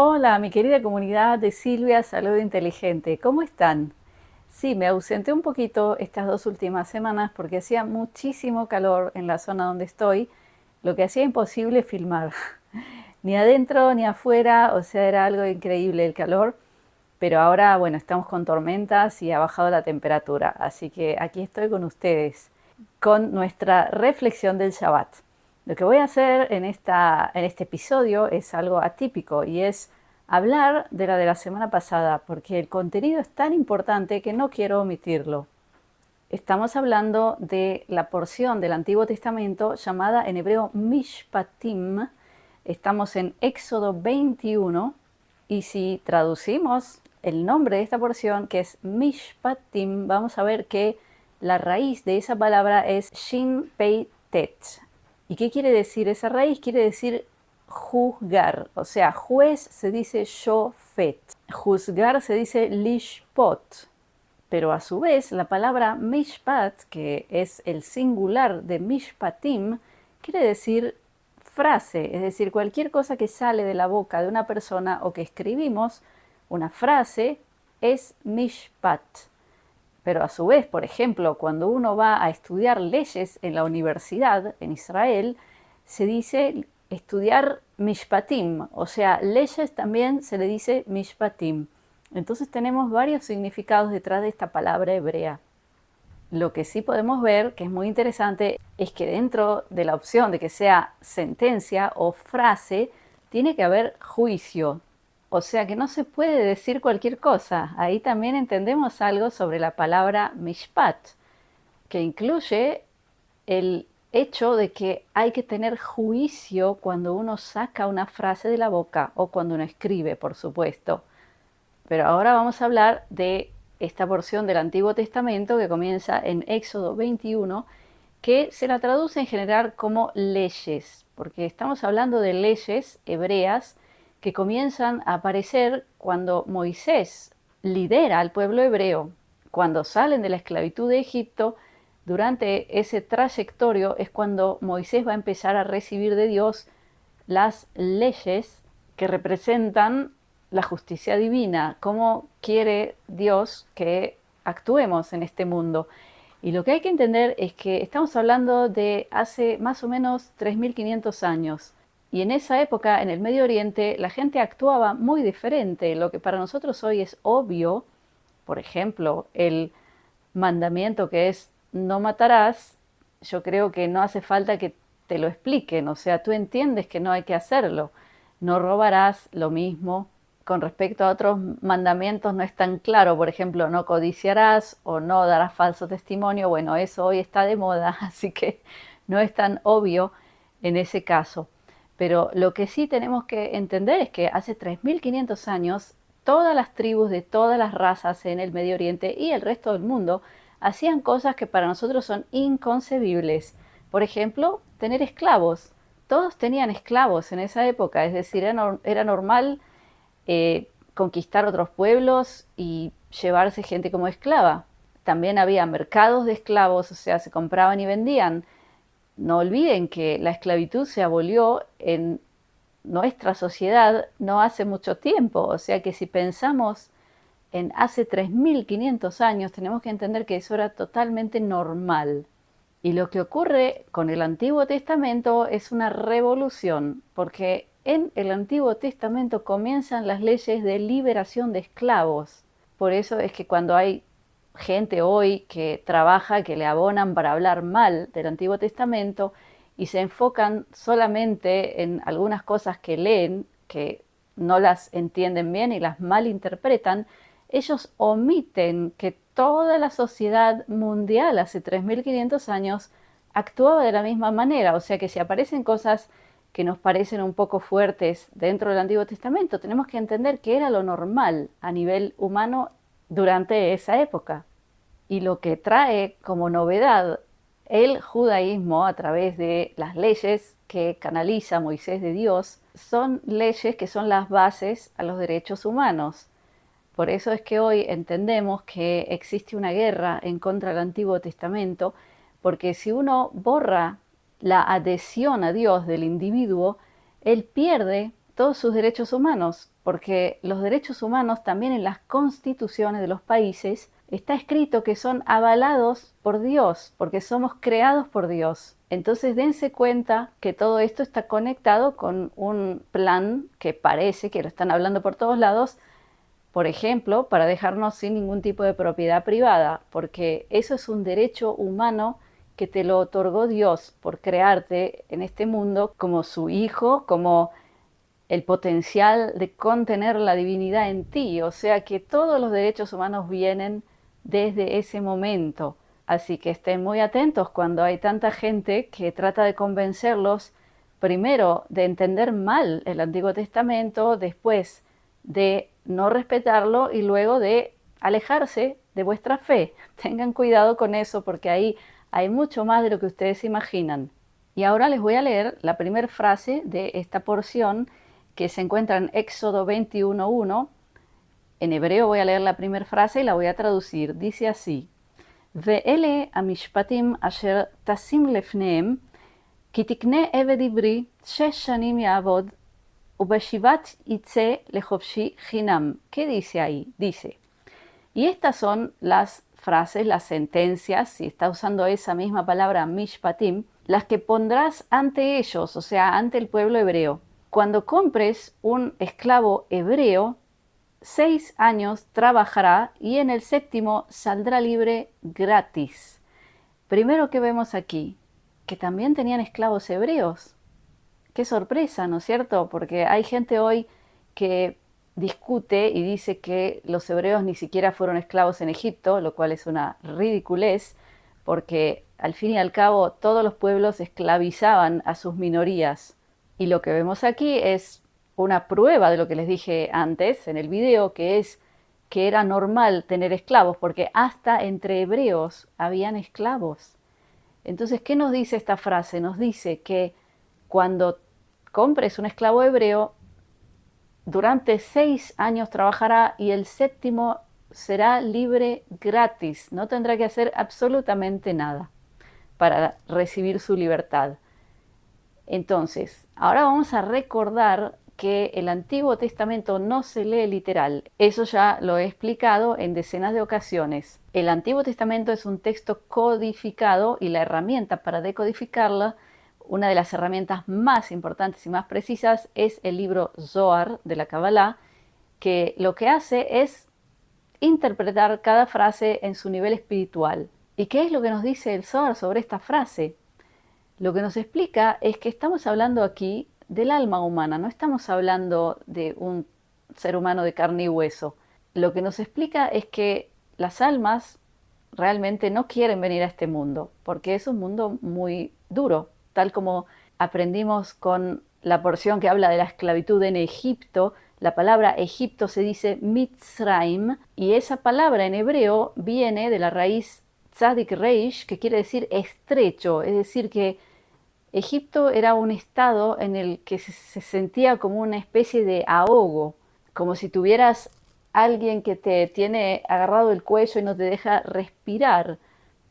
Hola, mi querida comunidad de Silvia Salud Inteligente, ¿cómo están? Sí, me ausenté un poquito estas 2 últimas semanas porque hacía muchísimo calor en la zona donde estoy, lo que hacía imposible filmar, ni adentro ni afuera, o sea, era algo increíble el calor, pero ahora, bueno, estamos con tormentas y ha bajado la temperatura, así que aquí estoy con ustedes, con nuestra reflexión del Shabbat. Lo que voy a hacer en este episodio es algo atípico y es hablar de la semana pasada, porque el contenido es tan importante que no quiero omitirlo. Estamos hablando de la porción del Antiguo Testamento llamada en hebreo Mishpatim. Estamos en Éxodo 21 y si traducimos el nombre de esta porción, que es Mishpatim, vamos a ver que la raíz de esa palabra es Shin Pei Tet. ¿Y qué quiere decir esa raíz? Quiere decir juzgar, o sea, juez se dice shofet, juzgar se dice lishpot, pero a su vez la palabra mishpat, que es el singular de mishpatim, quiere decir frase, es decir, cualquier cosa que sale de la boca de una persona o que escribimos, una frase, es mishpat. Pero a su vez, por ejemplo, cuando uno va a estudiar leyes en la universidad en Israel, se dice estudiar mishpatim, o sea, leyes también se le dice mishpatim. Entonces tenemos varios significados detrás de esta palabra hebrea. Lo que sí podemos ver, que es muy interesante, es que dentro de la opción de que sea sentencia o frase, tiene que haber juicio. O sea que no se puede decir cualquier cosa. Ahí también entendemos algo sobre la palabra mishpat, que incluye el hecho de que hay que tener juicio cuando uno saca una frase de la boca o cuando uno escribe, por supuesto. Pero ahora vamos a hablar de esta porción del Antiguo Testamento que comienza en Éxodo 21, que se la traduce en general como leyes, porque estamos hablando de leyes hebreas que comienzan a aparecer cuando Moisés lidera al pueblo hebreo. Cuando salen de la esclavitud de Egipto, durante ese trayectorio es cuando Moisés va a empezar a recibir de Dios las leyes que representan la justicia divina, cómo quiere Dios que actuemos en este mundo. Y lo que hay que entender es que estamos hablando de hace más o menos 3500 años. Y en esa época, en el Medio Oriente, la gente actuaba muy diferente. Lo que para nosotros hoy es obvio, por ejemplo, el mandamiento que es no matarás, yo creo que no hace falta que te lo expliquen, o sea, tú entiendes que no hay que hacerlo. No robarás, lo mismo. Con respecto a otros mandamientos no es tan claro, por ejemplo, no codiciarás o no darás falso testimonio. Bueno, eso hoy está de moda, así que no es tan obvio en ese caso. Pero lo que sí tenemos que entender es que hace 3500 años todas las tribus de todas las razas en el Medio Oriente y el resto del mundo hacían cosas que para nosotros son inconcebibles. Por ejemplo, tener esclavos. Todos tenían esclavos en esa época, es decir, era normal conquistar otros pueblos y llevarse gente como esclava. También había mercados de esclavos, o sea, se compraban y vendían. No olviden que la esclavitud se abolió en nuestra sociedad no hace mucho tiempo, o sea que si pensamos en hace 3500 años, tenemos que entender que eso era totalmente normal. Y lo que ocurre con el Antiguo Testamento es una revolución, porque en el Antiguo Testamento comienzan las leyes de liberación de esclavos. Por eso es que cuando hay gente hoy que trabaja, que le abonan para hablar mal del Antiguo Testamento y se enfocan solamente en algunas cosas que leen, que no las entienden bien y las malinterpretan, ellos omiten que toda la sociedad mundial hace 3500 años actuaba de la misma manera. O sea que si aparecen cosas que nos parecen un poco fuertes dentro del Antiguo Testamento, tenemos que entender que era lo normal a nivel humano durante esa época. Y lo que trae como novedad el judaísmo a través de las leyes que canaliza Moisés de Dios son leyes que son las bases a los derechos humanos. Por eso es que hoy entendemos que existe una guerra en contra del Antiguo Testamento, porque si uno borra la adhesión a Dios del individuo, él pierde todos sus derechos humanos, porque los derechos humanos también en las constituciones de los países está escrito que son avalados por Dios, porque somos creados por Dios. Entonces dense cuenta que todo esto está conectado con un plan que parece que lo están hablando por todos lados, por ejemplo, para dejarnos sin ningún tipo de propiedad privada, porque eso es un derecho humano que te lo otorgó Dios por crearte en este mundo como su hijo, como el potencial de contener la divinidad en ti. O sea que todos los derechos humanos vienen desde ese momento. Así que estén muy atentos cuando hay tanta gente que trata de convencerlos, primero de entender mal el Antiguo Testamento, después de no respetarlo y luego de alejarse de vuestra fe. Tengan cuidado con eso porque ahí hay mucho más de lo que ustedes imaginan. Y ahora les voy a leer la primera frase de esta porción que se encuentra en Éxodo 21:1. En hebreo voy a leer la primera frase y la voy a traducir. Dice así: Ve'ele amishpatim asher tasim lefneem, ki tikne eved ivri shesh shanim ya'avod, ubeshivat yitze lechofshi chinam. ¿Qué dice ahí? Dice, y estas son las frases, las sentencias, si está usando esa misma palabra mishpatim, las que pondrás ante ellos, o sea, ante el pueblo hebreo. Cuando compres un esclavo hebreo, 6 años trabajará y en el séptimo saldrá libre gratis. Primero que vemos aquí, que también tenían esclavos hebreos. Qué sorpresa, ¿no es cierto? Porque hay gente hoy que discute y dice que los hebreos ni siquiera fueron esclavos en Egipto, lo cual es una ridiculez, porque al fin y al cabo todos los pueblos esclavizaban a sus minorías. Y lo que vemos aquí es una prueba de lo que les dije antes en el video, que es que era normal tener esclavos, porque hasta entre hebreos habían esclavos. Entonces, ¿qué nos dice esta frase? Nos dice que cuando compres un esclavo hebreo, durante 6 años trabajará y el séptimo será libre gratis. No tendrá que hacer absolutamente nada para recibir su libertad. Entonces, ahora vamos a recordar que el Antiguo Testamento no se lee literal. Eso ya lo he explicado en decenas de ocasiones. El Antiguo Testamento es un texto codificado y la herramienta para decodificarla, una de las herramientas más importantes y más precisas, es el libro Zohar de la Kabbalah, que lo que hace es interpretar cada frase en su nivel espiritual. ¿Y qué es lo que nos dice el Zohar sobre esta frase? Lo que nos explica es que estamos hablando aquí del alma humana, no estamos hablando de un ser humano de carne y hueso. Lo que nos explica es que las almas realmente no quieren venir a este mundo, porque es un mundo muy duro, tal como aprendimos con la porción que habla de la esclavitud en Egipto. La palabra Egipto se dice Mitzrayim, y esa palabra en hebreo viene de la raíz tzadik reish, que quiere decir estrecho, es decir que Egipto era un estado en el que se sentía como una especie de ahogo, como si tuvieras alguien que te tiene agarrado el cuello y no te deja respirar.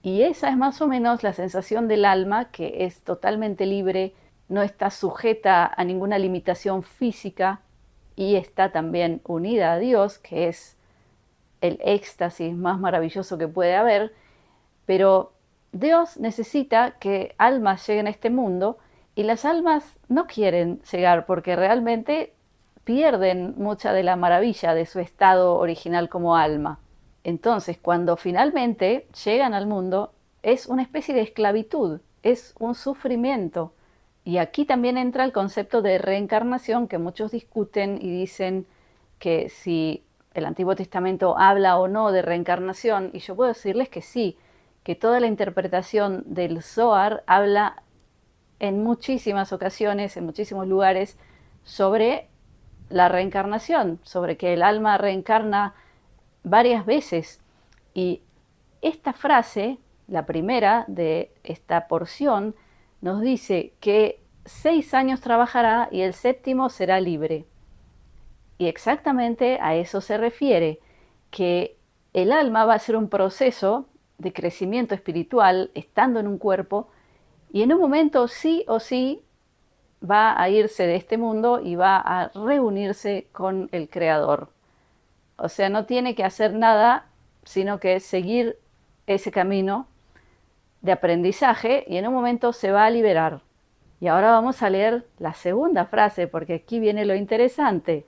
Y esa es más o menos la sensación del alma, que es totalmente libre, no está sujeta a ninguna limitación física y está también unida a Dios, que es el éxtasis más maravilloso que puede haber, pero Dios necesita que almas lleguen a este mundo y las almas no quieren llegar porque realmente pierden mucha de la maravilla de su estado original como alma. Entonces, cuando finalmente llegan al mundo, es una especie de esclavitud, es un sufrimiento. Y aquí también entra el concepto de reencarnación que muchos discuten y dicen que si el Antiguo Testamento habla o no de reencarnación, y yo puedo decirles que sí, que toda la interpretación del Zohar habla en muchísimas ocasiones, en muchísimos lugares, sobre la reencarnación, sobre que el alma reencarna varias veces. Y esta frase, la primera de esta porción, nos dice que 6 años trabajará y el séptimo será libre. Y exactamente a eso se refiere, que el alma va a ser un proceso de crecimiento espiritual estando en un cuerpo y en un momento sí o sí va a irse de este mundo y va a reunirse con el Creador. O sea, no tiene que hacer nada, sino que seguir ese camino de aprendizaje y en un momento se va a liberar. Y ahora vamos a leer la segunda frase, porque aquí viene lo interesante.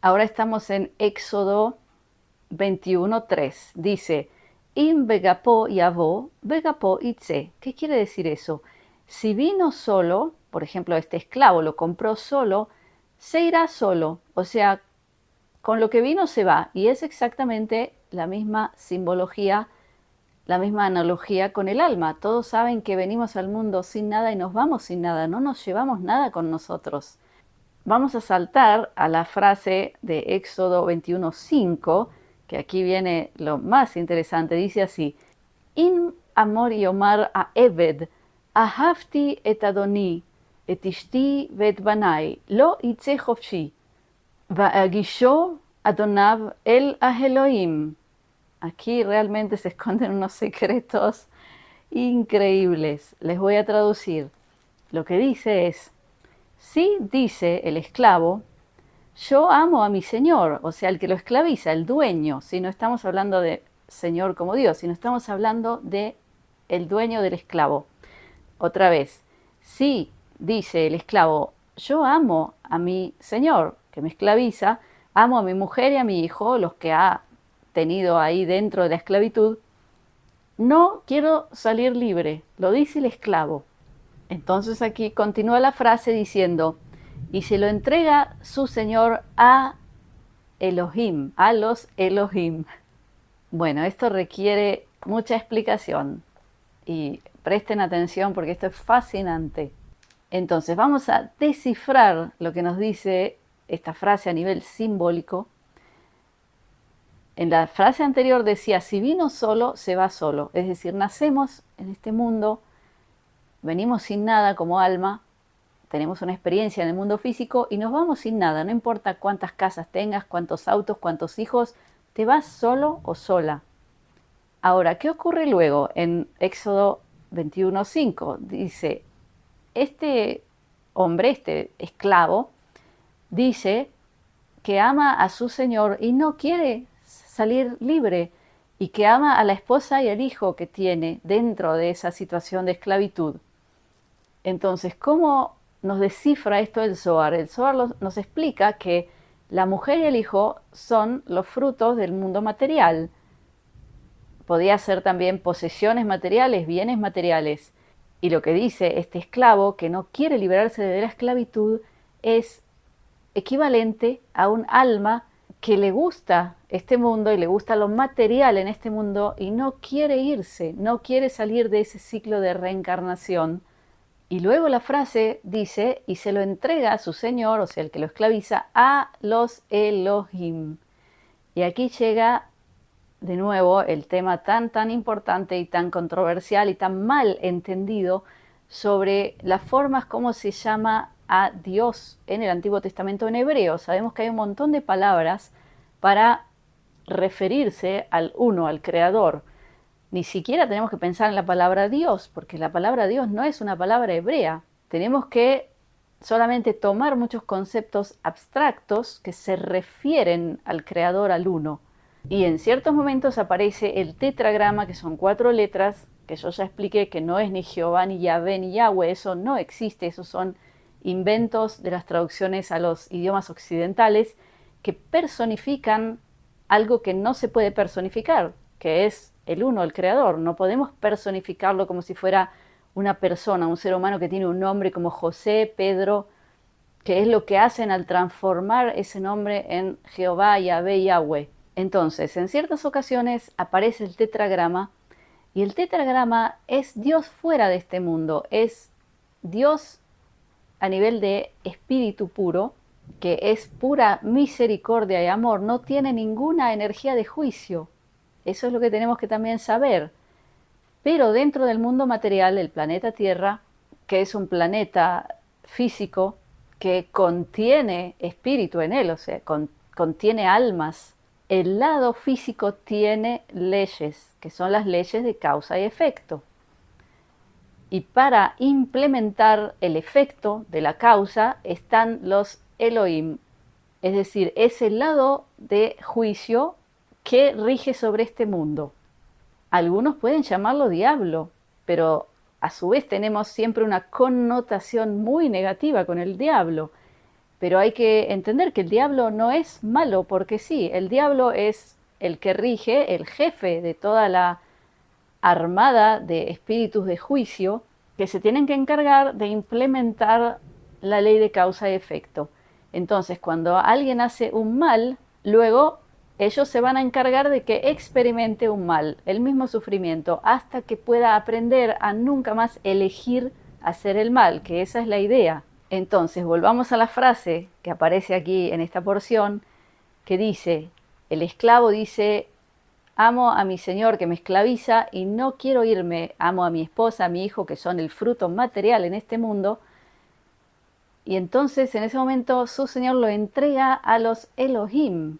Ahora estamos en Éxodo 21:3. Dice, Im begapo yavo, begapo itze. ¿Qué quiere decir eso? Si vino solo, por ejemplo, este esclavo lo compró solo, se irá solo. O sea, con lo que vino se va. Y es exactamente la misma simbología, la misma analogía con el alma. Todos saben que venimos al mundo sin nada y nos vamos sin nada. No nos llevamos nada con nosotros. Vamos a saltar a la frase de Éxodo 21:5, que aquí viene lo más interesante. Dice así, In amor yomar a Eved, ahavti et adoni, et ishti vet banai, lo itze chofshi, va'agisho adonav el a Elohim. Aquí realmente se esconden unos secretos increíbles. Les voy a traducir. Lo que dice es, si dice el esclavo, yo amo a mi señor, o sea, el que lo esclaviza, el dueño, si no estamos hablando de señor como Dios, sino estamos hablando de el dueño del esclavo. Otra vez, si dice el esclavo, yo amo a mi señor que me esclaviza, amo a mi mujer y a mi hijo, los que ha tenido ahí dentro de la esclavitud, no quiero salir libre, lo dice el esclavo. Entonces aquí continúa la frase diciendo, y se lo entrega su señor a Elohim, a los Elohim. Bueno, esto requiere mucha explicación y presten atención porque esto es fascinante. Entonces vamos a descifrar lo que nos dice esta frase a nivel simbólico. En la frase anterior decía, si vino solo, se va solo. Es decir, nacemos en este mundo, venimos sin nada como alma, tenemos una experiencia en el mundo físico y nos vamos sin nada. No importa cuántas casas tengas, cuántos autos, cuántos hijos, te vas solo o sola. Ahora, ¿qué ocurre luego? En Éxodo 21:5 dice, este hombre, este esclavo, dice que ama a su señor y no quiere salir libre y que ama a la esposa y al hijo que tiene dentro de esa situación de esclavitud. Entonces, ¿cómo nos descifra esto el Zohar? El Zohar nos explica que la mujer y el hijo son los frutos del mundo material. Podía ser también posesiones materiales, bienes materiales. Y lo que dice este esclavo que no quiere liberarse de la esclavitud es equivalente a un alma que le gusta este mundo y le gusta lo material en este mundo y no quiere irse, no quiere salir de ese ciclo de reencarnación. Y luego la frase dice, y se lo entrega a su señor, o sea, el que lo esclaviza, a los Elohim. Y aquí llega de nuevo el tema tan importante y tan controversial y tan mal entendido sobre las formas como se llama a Dios en el Antiguo Testamento en hebreo. Sabemos que hay un montón de palabras para referirse al uno, al Creador. Ni siquiera tenemos que pensar en la palabra Dios, porque la palabra Dios no es una palabra hebrea. Tenemos que solamente tomar muchos conceptos abstractos que se refieren al Creador, al uno. Y en ciertos momentos aparece el tetragrama, que son 4 letras, que yo ya expliqué que no es ni Jehová, ni Yahvé, ni Yahweh, eso no existe, esos son inventos de las traducciones a los idiomas occidentales que personifican algo que no se puede personificar, que es el uno, el creador. No podemos personificarlo como si fuera una persona, un ser humano que tiene un nombre como José, Pedro, que es lo que hacen al transformar ese nombre en Jehová, Yahvé, Yahweh. Entonces, en ciertas ocasiones aparece el tetragrama y el tetragrama es Dios fuera de este mundo, es Dios a nivel de espíritu puro, que es pura misericordia y amor, no tiene ninguna energía de juicio. Eso es lo que tenemos que también saber. Pero dentro del mundo material, el planeta Tierra, que es un planeta físico que contiene espíritu en él, o sea, contiene almas, el lado físico tiene leyes, que son las leyes de causa y efecto. Y para implementar el efecto de la causa están los Elohim, es decir, es el lado de juicio que rige sobre este mundo. Algunos pueden llamarlo diablo, pero a su vez tenemos siempre una connotación muy negativa con el diablo. Pero hay que entender que el diablo no es malo, porque sí, el diablo es el que rige, el jefe de toda la armada de espíritus de juicio que se tienen que encargar de implementar la ley de causa y efecto. Entonces, cuando alguien hace un mal, luego ellos se van a encargar de que experimente un mal, el mismo sufrimiento, hasta que pueda aprender a nunca más elegir hacer el mal, que esa es la idea. Entonces, volvamos a la frase que aparece aquí en esta porción, que dice, el esclavo dice, amo a mi señor que me esclaviza y no quiero irme, amo a mi esposa, a mi hijo, que son el fruto material en este mundo. Y entonces en ese momento su señor lo entrega a los Elohim.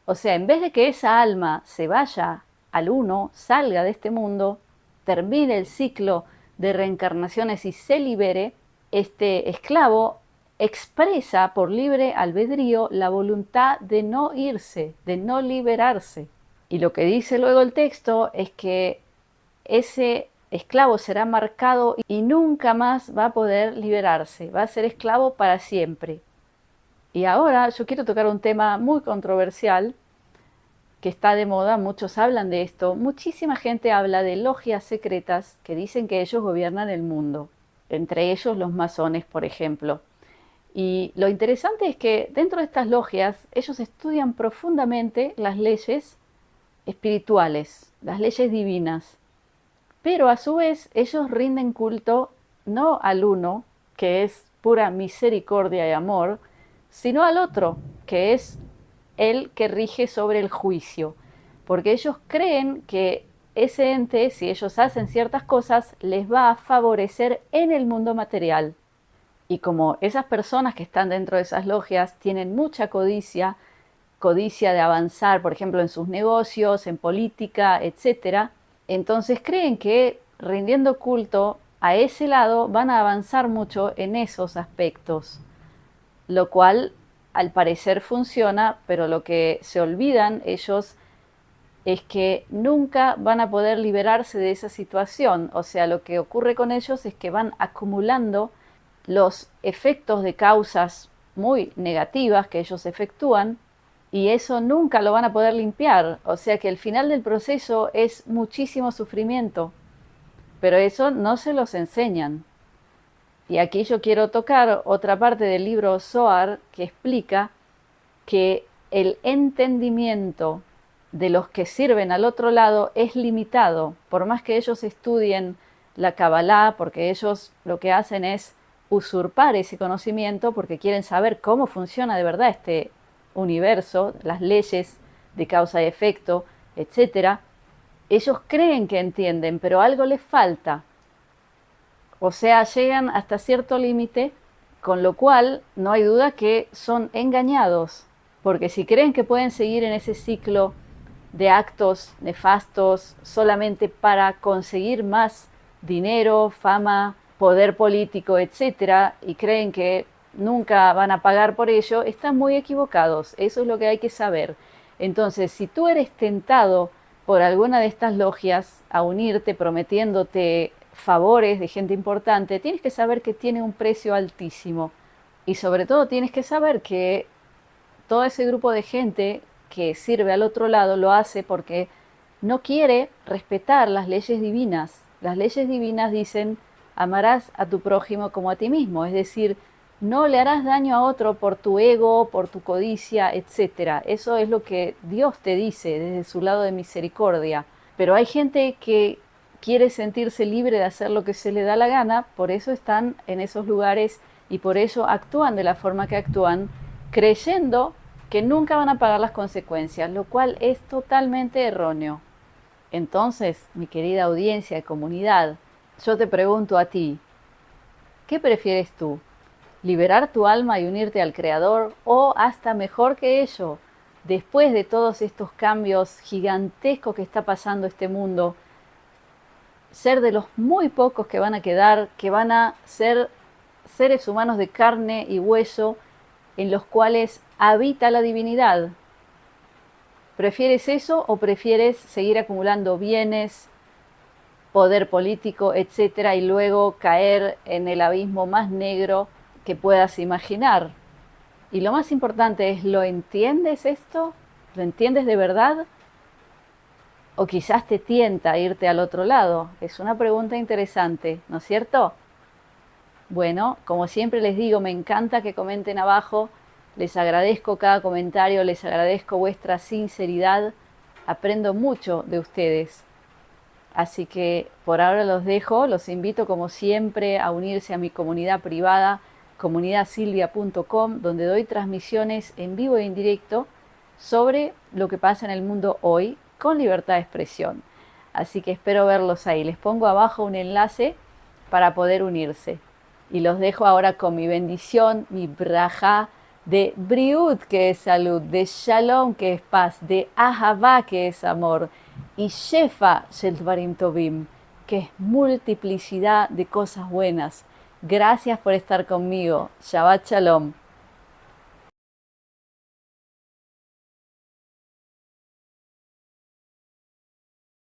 O sea, en vez de que esa alma se vaya al uno, salga de este mundo, termine el ciclo de reencarnaciones y se libere, este esclavo expresa por libre albedrío la voluntad de no irse, de no liberarse. Y lo que dice luego el texto es que ese esclavo será marcado y nunca más va a poder liberarse, va a ser esclavo para siempre. Y ahora yo quiero tocar un tema muy controversial que está de moda, muchos hablan de esto, muchísima gente habla de logias secretas que dicen que ellos gobiernan el mundo, entre ellos los masones, por ejemplo. Y lo interesante es que dentro de estas logias ellos estudian profundamente las leyes espirituales, las leyes divinas, pero a su vez ellos rinden culto no al uno, que es pura misericordia y amor, sino al otro, que es el que rige sobre el juicio, porque ellos creen que ese ente, si ellos hacen ciertas cosas, les va a favorecer en el mundo material. Y como esas personas que están dentro de esas logias tienen mucha codicia, codicia de avanzar, por ejemplo, en sus negocios, en política, etcétera, entonces creen que rindiendo culto a ese lado van a avanzar mucho en esos aspectos, lo cual al parecer funciona, pero lo que se olvidan ellos es que nunca van a poder liberarse de esa situación. O sea, lo que ocurre con ellos es que van acumulando los efectos de causas muy negativas que ellos efectúan y eso nunca lo van a poder limpiar. O sea que el final del proceso es muchísimo sufrimiento, pero eso no se los enseñan. Y aquí yo quiero tocar otra parte del libro Zohar que explica que el entendimiento de los que sirven al otro lado es limitado, por más que ellos estudien la Kabbalah, porque ellos lo que hacen es usurpar ese conocimiento porque quieren saber cómo funciona de verdad este universo, las leyes de causa y efecto, etcétera. Ellos creen que entienden, pero algo les falta. O sea, llegan hasta cierto límite, con lo cual no hay duda que son engañados, porque si creen que pueden seguir en ese ciclo de actos nefastos solamente para conseguir más dinero, fama, poder político, etcétera, y creen que nunca van a pagar por ello, están muy equivocados. Eso es lo que hay que saber. Entonces, si tú eres tentado por alguna de estas logias a unirte prometiéndote favores de gente importante, tienes que saber que tiene un precio altísimo. Y sobre todo tienes que saber que todo ese grupo de gente que sirve al otro lado lo hace porque no quiere respetar las leyes divinas. Las leyes divinas dicen, amarás a tu prójimo como a ti mismo, es decir, no le harás daño a otro por tu ego, por tu codicia, etc. Eso es lo que Dios te dice desde su lado de misericordia. Pero hay gente que quiere sentirse libre de hacer lo que se le da la gana, por eso están en esos lugares y por eso actúan de la forma que actúan, creyendo que nunca van a pagar las consecuencias, lo cual es totalmente erróneo. Entonces, mi querida audiencia y comunidad, yo te pregunto a ti, ¿qué prefieres tú? ¿Liberar tu alma y unirte al Creador? ¿O hasta mejor que ello, después de todos estos cambios gigantescos que está pasando este mundo, ser de los muy pocos que van a quedar, que van a ser seres humanos de carne y hueso en los cuales habita la divinidad. ¿Prefieres eso o prefieres seguir acumulando bienes, poder político, etcétera, y luego caer en el abismo más negro que puedas imaginar? Y lo más importante es, ¿lo entiendes esto? ¿Lo entiendes de verdad? ¿O quizás te tienta irte al otro lado? Es una pregunta interesante, ¿no es cierto? Bueno, como siempre les digo, me encanta que comenten abajo. Les agradezco cada comentario, les agradezco vuestra sinceridad. Aprendo mucho de ustedes. Así que por ahora los dejo. Los invito como siempre a unirse a mi comunidad privada, comunidadsilvia.com, donde doy transmisiones en vivo e en directo sobre lo que pasa en el mundo hoy con libertad de expresión. Así que espero verlos ahí. Les pongo abajo un enlace para poder unirse. Y los dejo ahora con mi bendición, mi braja de briut, que es salud, de shalom, que es paz, de ahavá, que es amor, y shefa shel dvarim tovim, que es multiplicidad de cosas buenas. Gracias por estar conmigo. Shabbat shalom.